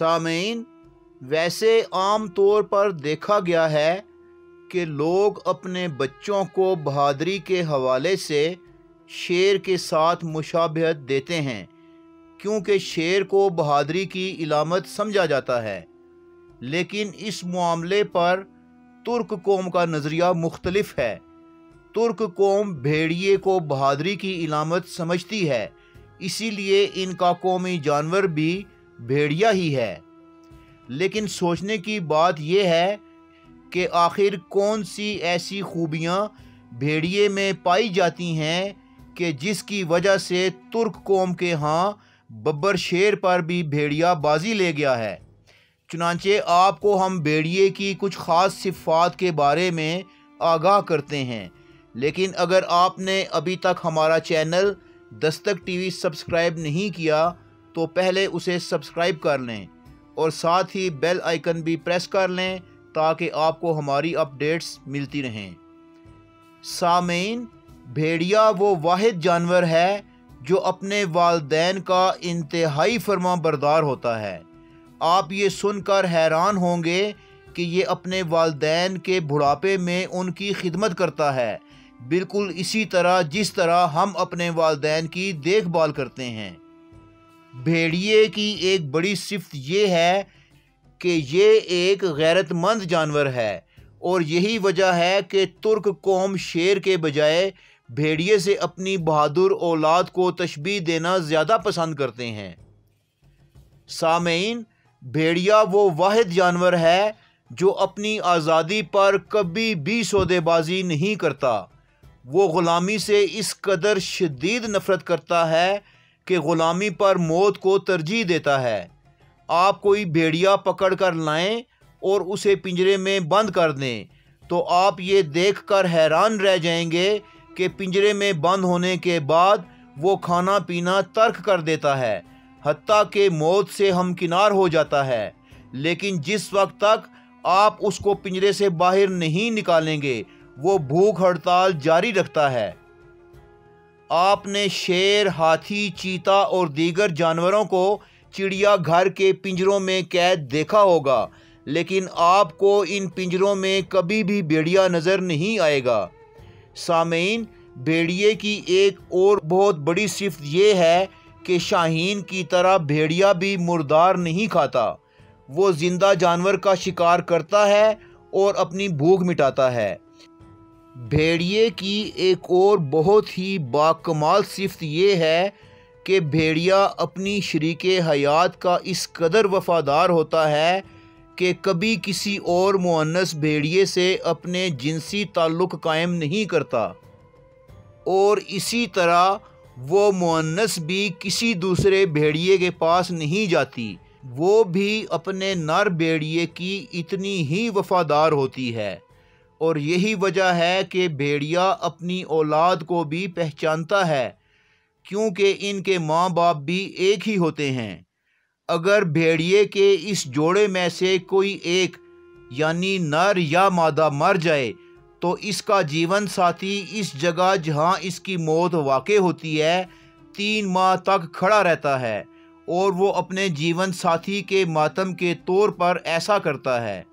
सामीन, वैसे आम तौर पर देखा गया है कि लोग अपने बच्चों को बहादुरी के हवाले से शेर के साथ मुशाबहत देते हैं, क्योंकि शेर को बहादुरी की इलामत समझा जाता है। लेकिन इस मामले पर तुर्क कौम का नज़रिया मुख्तलिफ है। तुर्क कौम भेड़िए को बहादुरी की इलामत समझती है, इसीलिए इनका कौमी जानवर भी भेड़िया ही है। लेकिन सोचने की बात यह है कि आखिर कौन सी ऐसी खूबियाँ भेड़िए में पाई जाती हैं कि जिसकी वजह से तुर्क कौम के यहाँ बब्बर शेर पर भी भेड़िया बाजी ले गया है। चुनांचे आपको हम भेड़िए की कुछ ख़ास सिफ़ात के बारे में आगाह करते हैं। लेकिन अगर आपने अभी तक हमारा चैनल दस्तक टीवी सब्सक्राइब नहीं किया तो पहले उसे सब्सक्राइब कर लें और साथ ही बेल आइकन भी प्रेस कर लें ताकि आपको हमारी अपडेट्स मिलती रहें। सामीन, भेड़िया वो वाहिद जानवर है जो अपने वालिदैन का इंतहाई फरमाबरदार होता है। आप ये सुनकर हैरान होंगे कि ये अपने वालिदैन के बुढ़ापे में उनकी खिदमत करता है, बिल्कुल इसी तरह जिस तरह हम अपने वालिदैन की देखभाल करते हैं। भेड़िए की एक बड़ी सिफ़त ये है कि ये एक गैरतमंद जानवर है और यही वजह है कि तुर्क कौम शेर के बजाय भेड़िए से अपनी बहादुर औलाद को तशबीह देना ज़्यादा पसंद करते हैं। सामीन, भेड़िया वो वाहिद जानवर है जो अपनी आज़ादी पर कभी भी सौदेबाजी नहीं करता। वो ग़ुलामी से इस कदर शदीद नफ़रत करता है कि ग़ुलामी पर मौत को तरजीह देता है। आप कोई भेड़िया पकड़ कर लाएं और उसे पिंजरे में बंद कर दें तो आप ये देखकर हैरान रह जाएंगे कि पिंजरे में बंद होने के बाद वो खाना पीना तर्क कर देता है, हत्ता कि मौत से हमकिनार हो जाता है। लेकिन जिस वक्त तक आप उसको पिंजरे से बाहर नहीं निकालेंगे वो भूख हड़ताल जारी रखता है। आपने शेर, हाथी, चीता और दीगर जानवरों को चिड़िया घर के पिंजरों में कैद देखा होगा, लेकिन आपको इन पिंजरों में कभी भी भेड़िया नज़र नहीं आएगा। सामीन, भेड़िए की एक और बहुत बड़ी सिफ़त ये है कि शाहीन की तरह भेड़िया भी मुर्दार नहीं खाता। वो ज़िंदा जानवर का शिकार करता है और अपनी भूख मिटाता है। भेड़िए की एक और बहुत ही बाकमाल सिफ़त ये है कि भेड़िया अपनी शरीके हयात का इस कदर वफ़ादार होता है कि कभी किसी और मुअन्नस भेड़िए से अपने जिनसी ताल्लुक़ कायम नहीं करता और इसी तरह वो मुअन्नस भी किसी दूसरे भेड़िए के पास नहीं जाती। वो भी अपने नर भेड़िए की इतनी ही वफ़ादार होती है और यही वजह है कि भेड़िया अपनी औलाद को भी पहचानता है, क्योंकि इनके माँ बाप भी एक ही होते हैं। अगर भेड़िए के इस जोड़े में से कोई एक यानी नर या मादा मर जाए तो इसका जीवन साथी इस जगह जहाँ इसकी मौत वाक़ई होती है 3 माह तक खड़ा रहता है और वो अपने जीवन साथी के मातम के तौर पर ऐसा करता है।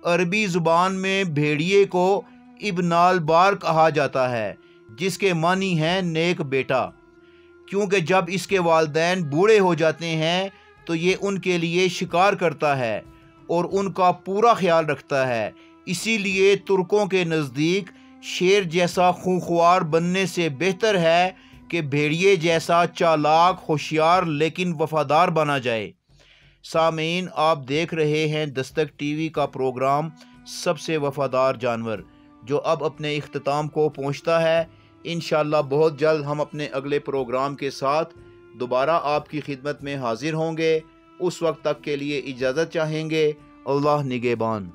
अरबी ज़ुबान में भेड़िए को इब्नाल बार कहा जाता है, जिसके मानी हैं नेक बेटा, क्योंकि जब इसके वालिदैन बूढ़े हो जाते हैं तो ये उनके लिए शिकार करता है और उनका पूरा ख्याल रखता है। इसीलिए तुर्कों के नज़दीक शेर जैसा खूंखार बनने से बेहतर है कि भेड़िए जैसा चालाक, होशियार लेकिन वफ़ादार बना जाए। सामीन, आप देख रहे हैं दस्तक टीवी का प्रोग्राम सबसे वफ़ादार जानवर, जो अब अपने इख्तिताम को पहुंचता है। इंशाअल्लाह बहुत जल्द हम अपने अगले प्रोग्राम के साथ दोबारा आपकी खिदमत में हाजिर होंगे। उस वक्त तक के लिए इजाज़त चाहेंगे। अल्लाह निगहबान।